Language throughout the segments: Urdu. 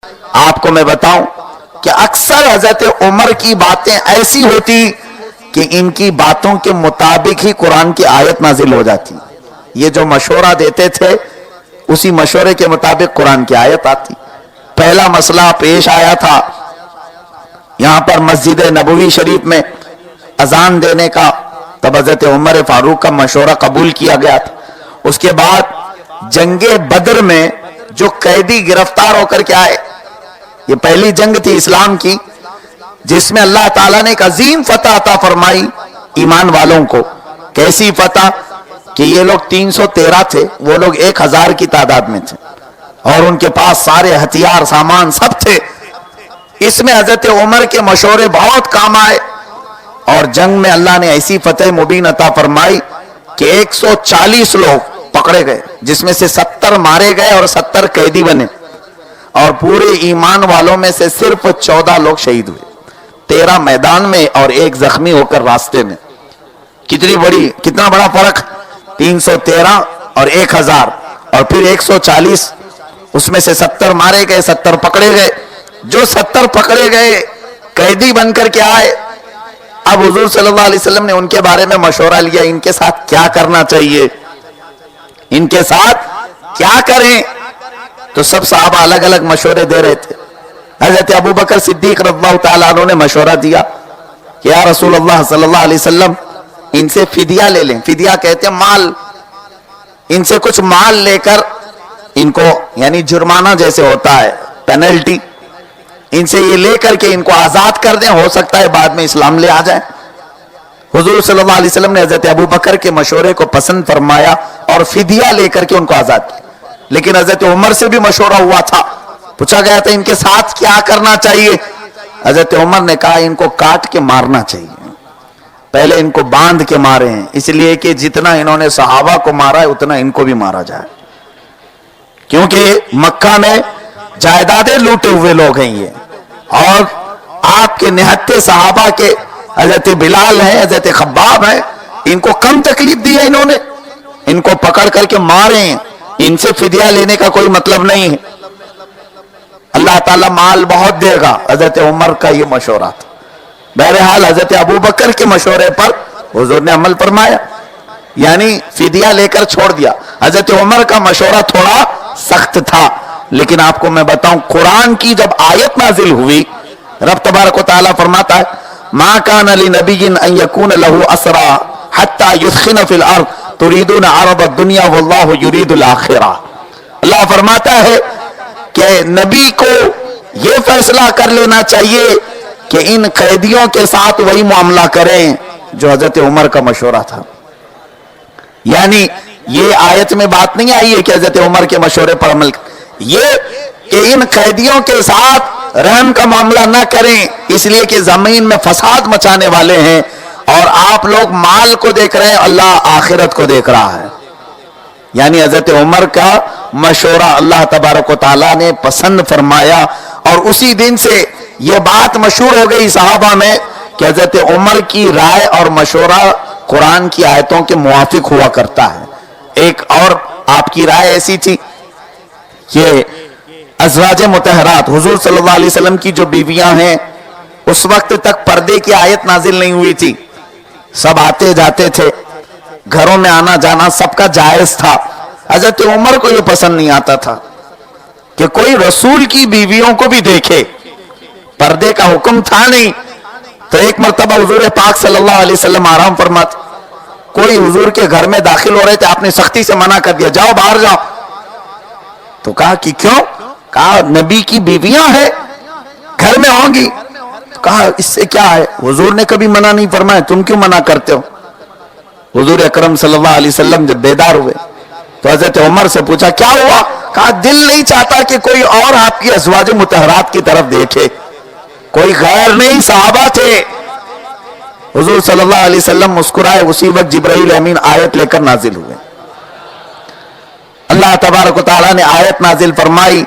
آپ کو میں بتاؤں کہ اکثر حضرت عمر کی باتیں ایسی ہوتی کہ ان کی باتوں کے مطابق ہی قرآن کی آیت نازل ہو جاتی. یہ جو مشورہ دیتے تھے اسی مشورے کے مطابق قرآن کی آیت آتی. پہلا مسئلہ پیش آیا تھا یہاں پر مسجد نبوی شریف میں اذان دینے کا، تب حضرت عمر فاروق کا مشورہ قبول کیا گیا تھا. اس کے بعد جنگ بدر میں جو قیدی گرفتار ہو کر کے آئے، یہ پہلی جنگ تھی اسلام کی جس میں اللہ تعالیٰ نے ایک عظیم فتح عطا فرمائی ایمان والوں کو. کیسی فتح کہ یہ لوگ 313 تھے، وہ لوگ 1000 کی تعداد میں تھے اور ان کے پاس سارے ہتھیار سامان سب تھے. اس میں حضرت عمر کے مشورے بہت کام آئے اور جنگ میں اللہ نے ایسی فتح مبین عطا فرمائی کہ 140 لوگ پکڑے گئے، جس میں سے 70 مارے گئے اور 70 قیدی بنے، اور پورے ایمان والوں میں سے صرف 14 لوگ شہید ہوئے، 13 میدان میں اور 1 زخمی ہو کر راستے میں. کتنا بڑا فرق، 313 اور 1000 اور پھر 140. اس میں سے 70 مارے گئے، 70 پکڑے گئے. جو 70 پکڑے گئے قیدی بن کر کے آئے، اب حضور صلی اللہ علیہ وسلم نے ان کے بارے میں مشورہ لیا ان کے ساتھ کیا کرنا چاہیے، ان کے ساتھ کیا کریں. تو سب صحابہ الگ الگ مشورے دے رہے تھے. حضرت ابو بکر صدیق رضی اللہ تعالیٰ عنہ نے مشورہ دیا کہ یا رسول اللہ صلی اللہ علیہ وسلم ان سے فدیہ لے لیں. فدیہ کہتے ہیں مال. ان سے کچھ مال لے کر ان کو، یعنی جرمانہ جیسے ہوتا ہے پینلٹی، ان سے یہ لے کر کے ان کو آزاد کر دیں، ہو سکتا ہے بعد میں اسلام لے آ جائیں. حضور صلی اللہ علیہ وسلم نے حضرت ابو بکر کے مشورے کو پسند فرمایا اور فدیہ لے کر کے ان کو آزاد کیا. لیکن حضرت عمر سے بھی مشورہ ہوا تھا، پوچھا گیا تھا ان کے ساتھ کیا کرنا چاہیے. حضرت عمر نے کہا ان کو کاٹ کے مارنا چاہیے. پہلے ان کو باندھ کے مارے ہیں، اس لیے کہ جتنا انہوں نے صحابہ کو مارا ہے اتنا ان کو بھی مارا جائے، کیونکہ مکہ میں جائیدادیں لوٹے ہوئے لوگ ہیں یہ، اور آپ کے نہتے صحابہ کے حضرت بلال ہیں، حضرت خباب ہیں، ان کو کم تکلیف دی ہے انہوں نے، ان کو پکڑ کر کے مارے ہیں. ان سے فدیہ لینے کا کوئی مطلب نہیں ہے، اللہ تعالیٰ مال بہت دے گا. حضرت عمر کا یہ مشورہ تھا. بہرحال حضرت ابو بکر کے مشورے پر حضور نے عمل فرمایا، یعنی فدیہ لے کر چھوڑ دیا. حضرت عمر کا مشورہ تھوڑا سخت تھا، لیکن آپ کو میں بتاؤں قرآن کی جب آیت نازل ہوئی، رب تبارک و تعالیٰ فرماتا ہے ما کان لنبی ان یکون لہ اسرا حتی یثخن فی الارض تریدون عرض الدنیا واللہ یرید الاخرہ. اللہ فرماتا ہے کہ نبی کو یہ فیصلہ کر لینا چاہیے کہ ان قیدیوں کے ساتھ وہی معاملہ کریں جو حضرت عمر کا مشورہ تھا. یعنی یہ آیت میں بات نہیں آئی ہے کہ حضرت عمر کے مشورے پر عمل کریں، یہ کہ ان قیدیوں کے ساتھ رحم کا معاملہ نہ کریں، اس لیے کہ زمین میں فساد مچانے والے ہیں اور آپ لوگ مال کو دیکھ رہے ہیں، اللہ آخرت کو دیکھ رہا ہے. یعنی حضرت عمر کا مشورہ اللہ تبارک و تعالیٰ نے پسند فرمایا، اور اسی دن سے یہ بات مشہور ہو گئی صحابہ میں کہ حضرت عمر کی رائے اور مشورہ قرآن کی آیتوں کے موافق ہوا کرتا ہے. ایک اور آپ کی رائے ایسی تھی کہ ازواج مطہرات حضور صلی اللہ علیہ وسلم کی جو بیویاں ہیں، اس وقت تک پردے کی آیت نازل نہیں ہوئی تھی، سب آتے جاتے تھے، گھروں میں آنا جانا سب کا جائز تھا. حضرت عمر کو یہ پسند نہیں آتا تھا کہ کوئی رسول کی بیویوں کو بھی دیکھے، پردے کا حکم تھا نہیں. تو ایک مرتبہ حضور پاک صلی اللہ علیہ وسلم آرام فرماتے، کوئی حضور کے گھر میں داخل ہو رہے تھے، آپ نے سختی سے منع کر دیا جاؤ باہر جاؤ. تو کہا کہ کیوں؟ کہا نبی کی بیویاں ہیں، گھر میں ہوں گی. کہا اس سے کیا ہے، حضور نے کبھی منع نہیں فرمایا، تم کیوں منع کرتے ہو؟ حضور اکرم صلی اللہ علیہ وسلم جب بیدار ہوئے تو حضرت عمر سے پوچھا کیا ہوا؟ کہا دل نہیں چاہتا کہ کوئی اور آپ کی ازواج مطہرات کی طرف دیکھے. کوئی غیر نہیں، صحابہ تھے. حضور صلی اللہ علیہ وسلم مسکرائے. اسی وقت جبرائیل امین آیت لے کر نازل ہوئے. اللہ تبارک و تعالیٰ نے آیت نازل فرمائی،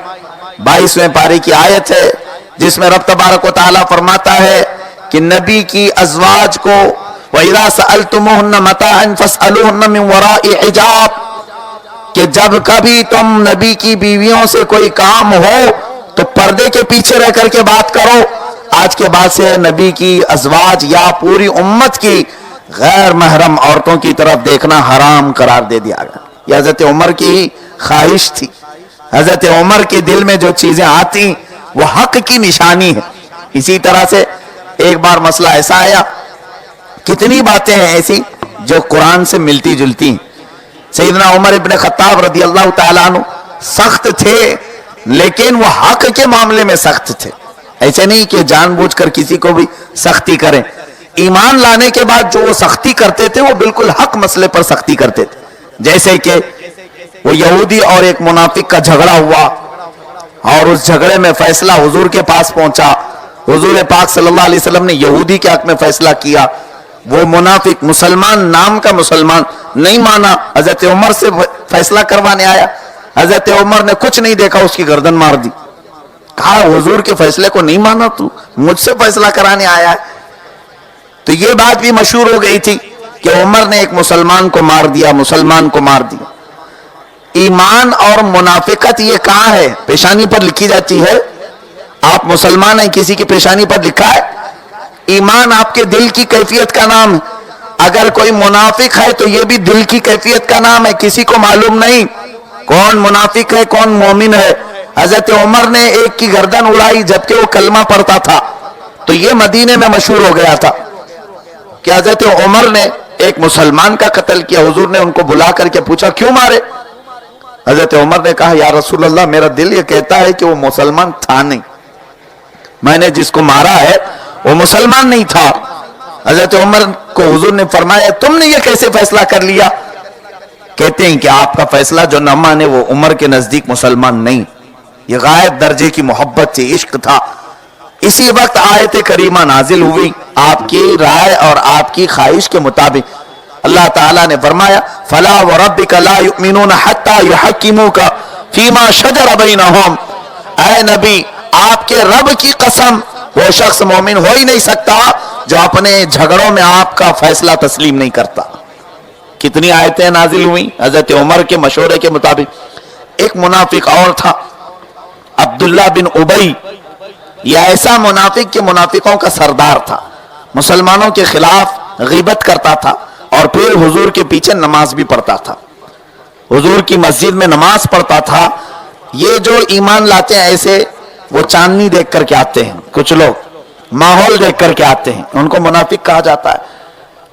22ویں پارے کی آیت ہے، جس میں رب تبارک و تعالیٰ فرماتا ہے کہ نبی کی ازواج کو وَإِذَا سَأَلْتُمُهُنَّ مَتَاعًا فَاسْأَلُوهُنَّ مِنْ وَرَاءِ حِجَابٍ، کہ جب کبھی تم نبی کی بیویوں سے کوئی کام ہو تو پردے پیچھے رہ کر کے بات کرو، آج کے بعد سے نبی کی ازواج یا پوری امت کی غیر محرم عورتوں کی طرف دیکھنا حرام قرار دے دیا گیا۔ یہ حضرت عمر کی خواہش تھی، حضرت عمر کے دل میں جو چیزیں آتی وہ حق کی نشانی ہے۔ اسی طرح سے ایک بار مسئلہ ایسا آیا، کتنی باتیں ہیں ایسی جو قرآن سے ملتی جلتی ہیں۔ سیدنا عمر ابن خطاب رضی اللہ تعالیٰ عنہ سخت تھے، لیکن وہ حق کے معاملے میں سخت تھے، ایسے نہیں کہ جان بوجھ کر کسی کو بھی سختی کریں۔ ایمان لانے کے بعد جو وہ سختی کرتے تھے وہ بالکل حق مسئلے پر سختی کرتے تھے۔ جیسے کہ وہ یہودی اور ایک منافق کا جھگڑا ہوا اور اس جھگڑے میں فیصلہ حضور کے پاس پہنچا، حضور پاک صلی اللہ علیہ وسلم نے یہودی کے حق میں فیصلہ کیا، وہ منافق مسلمان نام کا مسلمان نہیں مانا، حضرت عمر سے فیصلہ کروانے آیا، حضرت عمر نے کچھ نہیں دیکھا، اس کی گردن مار دی، کہا حضور کے فیصلے کو نہیں مانا، تو مجھ سے فیصلہ کرانے آیا ہے۔ تو یہ بات بھی مشہور ہو گئی تھی کہ عمر نے ایک مسلمان کو مار دیا، مسلمان کو مار دیا۔ ایمان اور منافقت یہ کہاں ہے؟ پیشانی پر لکھی جاتی ہے؟ آپ مسلمان ہیں، کسی کی پیشانی پر لکھا ہے؟ ایمان آپ کے دل کی کیفیت کا نام ہے۔ اگر کوئی منافق ہے تو یہ بھی دل کی کیفیت کا نام ہے، کسی کو معلوم نہیں کون منافق ہے کون مومن ہے۔ حضرت عمر نے ایک کی گردن اڑائی جبکہ وہ کلمہ پڑھتا تھا، تو یہ مدینے میں مشہور ہو گیا تھا کہ حضرت عمر نے ایک مسلمان کا قتل کیا۔ حضور نے ان کو بلا کر کے پوچھا کیوں مارے؟ حضرت عمر نے کہا یا رسول اللہ میرا دل یہ کہتا ہے کہ وہ مسلمان تھا نہیں، میں نے جس کو مارا ہے وہ مسلمان نہیں تھا۔ حضرت عمر کو حضور نے فرمایا تم نے یہ کیسے فیصلہ کر لیا؟ کہتے ہیں کہ آپ کا فیصلہ جو نہ مانے وہ عمر کے نزدیک مسلمان نہیں، یہ غائب درجے کی محبت تھی، عشق تھا۔ اسی وقت آیت کریمہ نازل ہوئی آپ کی رائے اور آپ کی خواہش کے مطابق۔ اللہ تعالیٰ نے فرمایا فَلَا وَرَبِّكَ لَا يُؤْمِنُونَ حَتَّى يُحَكِّمُوكَ فِي مَا شَجَرَ بَيْنَهُمْ، اے نبی آپ کے رب کی قسم وہ شخص مومن ہو ہی نہیں سکتا جو اپنے جھگڑوں میں آپ کا فیصلہ تسلیم نہیں کرتا۔ کتنی آیتیں نازل ہوئی حضرت عمر کے مشورے کے مطابق۔ ایک منافق اور تھا عبداللہ بن ابی، یہ ایسا منافق کہ منافقوں کا سردار تھا، مسلمانوں کے خلاف غیبت کرتا تھا اور پھر حضور کے پیچھے نماز بھی پڑھتا تھا، حضور کی مسجد میں نماز پڑھتا تھا۔ یہ جو ایمان لاتے ہیں ایسے وہ چاندنی دیکھ کر کے آتے ہیں، کچھ لوگ ماحول دیکھ کر کے آتے ہیں، ان کو منافق کہا جاتا ہے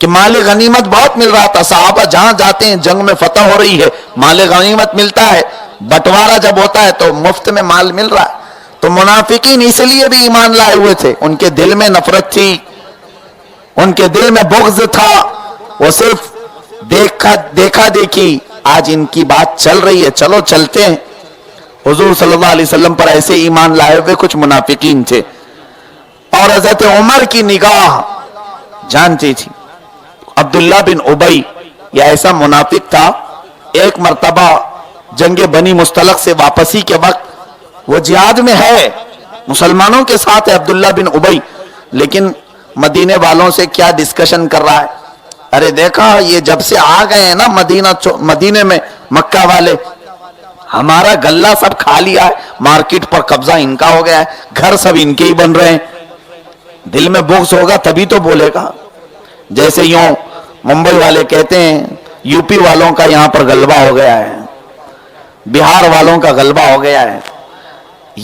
کہ مال غنیمت بہت مل رہا تھا، صحابہ جہاں جاتے ہیں جنگ میں فتح ہو رہی ہے مال غنیمت ملتا ہے، بٹوارہ جب ہوتا ہے تو مفت میں مال مل رہا ہے۔ تو منافقین اس لیے بھی ایمان لائے ہوئے تھے، ان کے دل میں نفرت تھی، ان کے دل میں بغض تھا، وہ صرف دیکھا دیکھی آج ان کی بات چل رہی ہے چلو چلتے ہیں۔ حضور صلی اللہ علیہ وسلم پر ایسے ایمان لائے ہوئے کچھ منافقین تھے، اور حضرت عمر کی نگاہ جانتی تھی۔ عبداللہ بن ابی یہ ایسا منافق تھا، ایک مرتبہ جنگ بنی مستلق سے واپسی کے وقت وہ جہاد میں ہے، مسلمانوں کے ساتھ ہے عبداللہ بن ابی، لیکن مدینے والوں سے کیا ڈسکشن کر رہا ہے، ارے دیکھا یہ جب سے آ گئے ہیں نا مدینے میں مکہ والے، ہمارا گلہ سب کھا لیا ہے، مارکیٹ پر قبضہ ان کا ہو گیا ہے، گھر سب ان کے ہی بن رہے ہیں۔ دل میں بغض ہوگا تبھی تو بولے گا، جیسے یوں ممبئی والے کہتے ہیں یو پی والوں کا یہاں پر غلبہ ہو گیا ہے، بہار والوں کا غلبہ ہو گیا ہے۔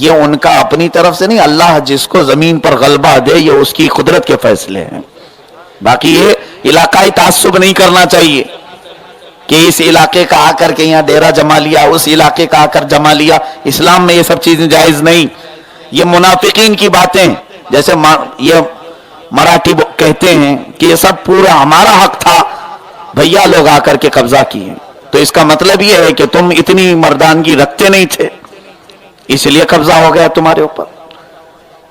یہ ان کا اپنی طرف سے نہیں، اللہ جس کو زمین پر غلبہ دے یہ اس کی قدرت کے فیصلے ہیں۔ باقی یہ علاقائی تعصب نہیں کرنا چاہیے کہ اس علاقے کا آ کر کے یہاں ڈیرہ جما لیا، اس علاقے کا آ کر جما لیا، اسلام میں یہ سب چیزیں جائز نہیں۔ یہ منافقین کی باتیں، جیسے یہ مراٹھی کہتے ہیں کہ یہ سب پورا ہمارا حق تھا، بھیا لوگ آ کر کے قبضہ کیے، تو اس کا مطلب یہ ہے کہ تم اتنی مردانگی رکھتے نہیں تھے اس لیے قبضہ ہو گیا تمہارے اوپر۔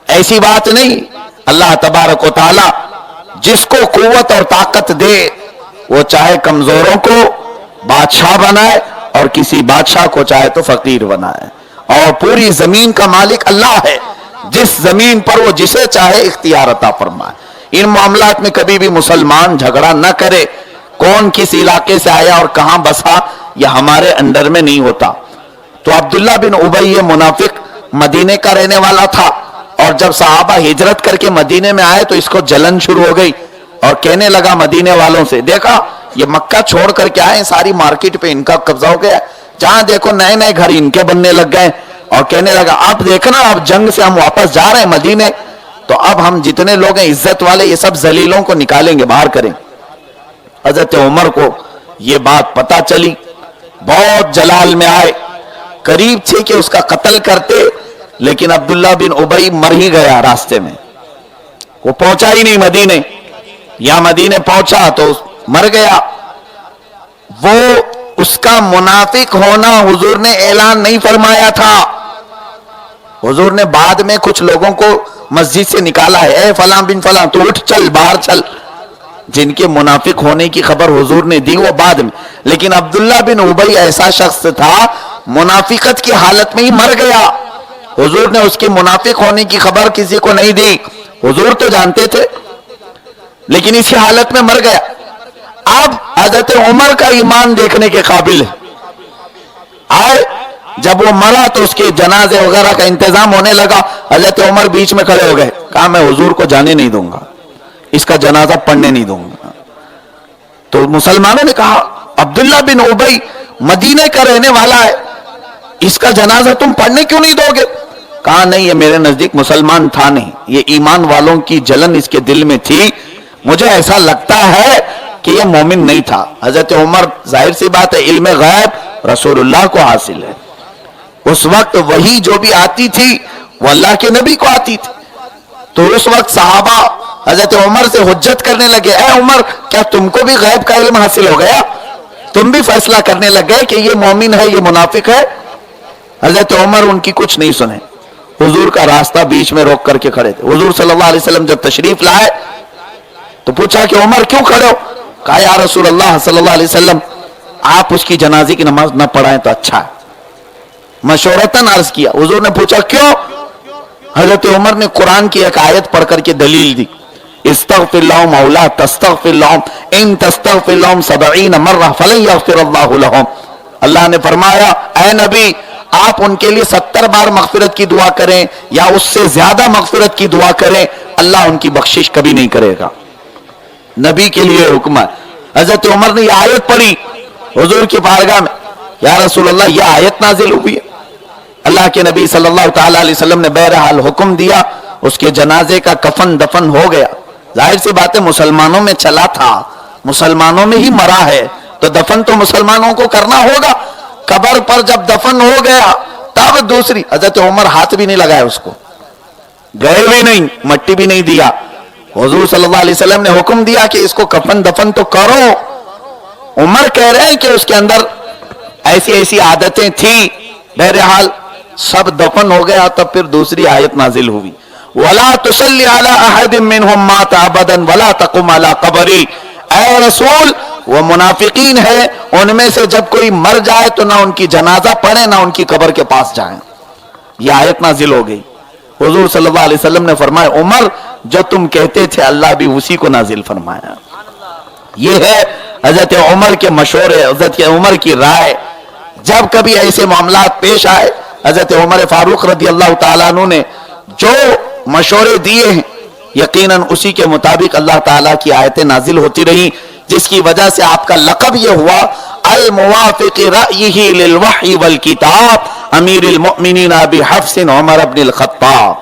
ایسی بات نہیں، اللہ تبارک و تعالی جس کو قوت اور طاقت دے وہ چاہے کمزوروں کو بادشاہ بنائے اور کسی بادشاہ کو چاہے تو فقیر بنائے، اور پوری زمین کا مالک اللہ ہے، جس زمین پر وہ جسے چاہے اختیار عطا فرمائے۔ ان معاملات میں کبھی بھی مسلمان جھگڑا نہ کرے، کون کس علاقے سے آیا اور کہاں بسا یہ ہمارے انڈر میں نہیں ہوتا۔ تو عبداللہ بن ابی یہ منافق مدینے کا رہنے والا تھا، اور جب صحابہ ہجرت کر کے مدینے میں آئے تو اس کو جلن شروع ہو گئی اور کہنے لگا مدینے والوں سے، دیکھا یہ مکہ چھوڑ کر کے آئے، ساری مارکیٹ پہ ان کا قبضہ ہو گیا، جہاں دیکھو نئے نئے گھر ان کے بننے لگ گئے، اور کہنے لگا اب دیکھنا اب جنگ سے ہم واپس جا رہے ہیں مدینے، تو اب ہم جتنے لوگ ہیں عزت والے یہ سب ذلیلوں کو نکالیں گے، باہر کریں۔ حضرت عمر کو یہ بات پتا چلی، بہت جلال میں آئے، قریب تھے کہ اس کا قتل کرتے، لیکن عبداللہ بن ابی مر ہی گیا راستے میں، وہ پہنچا ہی نہیں مدینے، یا مدینے پہنچا تو مر گیا۔ وہ اس کا منافق ہونا حضور نے اعلان نہیں فرمایا تھا، حضور نے بعد میں کچھ لوگوں کو مسجد سے نکالا ہے، اے فلاں بن فلاں تو اٹھ چل باہر چل، جن کے منافق ہونے کی خبر حضور نے دی وہ بعد میں، لیکن عبداللہ بن ابی ایسا شخص تھا منافقت کی حالت میں ہی مر گیا، حضور نے اس کے منافق ہونے کی خبر کسی کو نہیں دی، حضور تو جانتے تھے لیکن اسی حالت میں مر گیا۔ اب حضرت عمر کا ایمان دیکھنے کے قابل ہے، آئے جب وہ مرا تو اس کے جنازے وغیرہ کا انتظام ہونے لگا، حضرت عمر بیچ میں کھڑے ہو گئے، کہا میں حضور کو جانے نہیں دوں گا، اس کا جنازہ پڑھنے نہیں دوں گا۔ تو مسلمانوں نے کہا عبداللہ بن ابی مدینے کا رہنے والا ہے، اس کا جنازہ تم پڑھنے کیوں نہیں دو گے؟ کہا نہیں یہ میرے نزدیک مسلمان تھا نہیں، یہ ایمان والوں کی جلن اس کے دل میں تھی، مجھے ایسا لگتا ہے کہ یہ مومن نہیں تھا۔ حضرت عمر ظاہر سی بات ہے علم غیب رسول اللہ کو حاصل ہے، اس وقت وہی جو بھی آتی تھی وہ اللہ کے نبی کو آتی تھی، تو اس وقت صحابہ حضرت عمر سے حجت کرنے لگے، اے عمر کیا تم کو بھی غیب کا علم حاصل ہو گیا؟ تم بھی فیصلہ کرنے لگ گئے کہ یہ مومن ہے یہ منافق ہے؟ حضرت عمر ان کی کچھ نہیں سنے، حضور کا راستہ بیچ میں روک کر کے کھڑے تھے۔ حضور صلی اللہ علیہ وسلم جب تشریف لائے تو پوچھا کہ عمر کیوں کھڑے ہو؟ کہا یا رسول اللہ صلی اللہ علیہ وسلم آپ اس کی جنازے کی نماز نہ پڑھائیں تو اچھا ہے، مشورتاً عرض کیا۔ حضور نے پوچھا کیوں؟ حضرت عمر نے قرآن کی ایک آیت پڑھ کر کے دلیل دی، استغفر لهم او لا تستغفر لهم ان تستغفر لهم 70 مرہ فلن یغفر اللہ لهم۔ اللہ نے فرمایا اے نبی آپ ان کے لیے 70 بار مغفرت کی دعا کریں یا اس سے زیادہ مغفرت کی دعا کریں، اللہ ان کی بخشش کبھی نہیں کرے گا، نبی کے لیے حکم ہے۔ حضرت عمر نے یہ آیت پڑھی حضور کی بارگاہ میں، یا رسول اللہ یہ آیت نازل ہوئی ہے، اللہ کے نبی صلی اللہ تعالی علیہ وسلم نے بہرحال حکم دیا، اس کے جنازے کا کفن دفن ہو گیا۔ ظاہر سی بات ہے مسلمانوں میں چلا تھا، مسلمانوں میں ہی مرا ہے تو دفن تو مسلمانوں کو کرنا ہوگا، قبر پر جب دفن ہو گیا تب دوسری، حضرت عمر ہاتھ بھی نہیں لگایا اس کو، گئے بھی نہیں، مٹی بھی نہیں دیا، حضور صلی اللہ علیہ وسلم نے حکم دیا کہ اس کو کفن دفن تو کرو۔ عمر کہہ رہے ہیں کہ اس کے اندر ایسی ایسی عادتیں تھیں، بہرحال سب دفن ہو گیا، تب پھر دوسری آیت نازل ہوئی، وَلَا تُصَلِّ عَلَىٰ أَحَدٍ مِّنْهُمْ مَاتَ أَبَدًا وَلَا تَقُمْ عَلَىٰ قَبْرِهِ۔ اے رسول وہ منافقین ہے، ان میں سے جب کوئی مر جائے تو نہ ان کی جنازہ پڑھیں نہ ان کی قبر کے پاس جائیں۔ یہ آیت نازل ہو گئی، حضور صلی اللہ علیہ وسلم نے فرمایا عمر جو تم کہتے تھے اللہ بھی اسی کو نازل فرمایا۔ یہ ہے حضرت عمر کے مشورے، حضرت عمر کی رائے۔ جب کبھی ایسے معاملات پیش آئے حضرت عمر فاروق رضی اللہ تعالیٰ عنہ نے جو مشورے دیے ہیں یقیناً اسی کے مطابق اللہ تعالیٰ کی آیتیں نازل ہوتی رہیں، جس کی وجہ سے آپ کا لقب یہ ہوا الموافق رأیہ للوحی والکتاب امیر المؤمنین ابی حفص عمر بن الخطاب۔